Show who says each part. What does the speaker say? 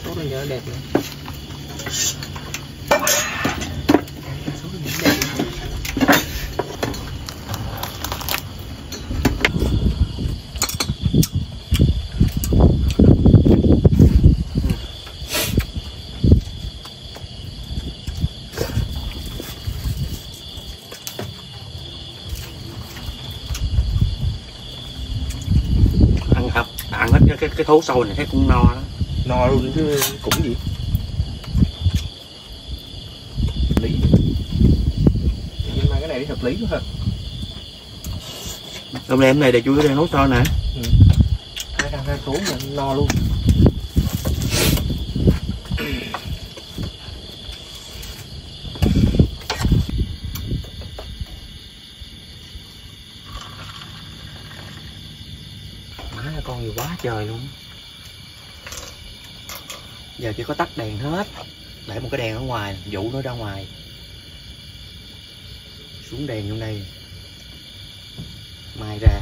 Speaker 1: Sốt lên cho nó đẹp nữa.
Speaker 2: Ăn không? Ăn hết cái thố sôi này thấy cũng no đó.
Speaker 1: No luôn chứ cũng gì. Lý. Nhưng mà cái này đi hợp lý quá ha.
Speaker 2: Hôm nay em này để chú đang nấu sôi nè.
Speaker 1: Hai rang hai xuống mà no luôn.
Speaker 2: Má con gì quá trời luôn. Giờ chỉ có tắt đèn hết, để một cái đèn ở ngoài, dụ nó ra ngoài, xuống đèn trong đây, mai ra.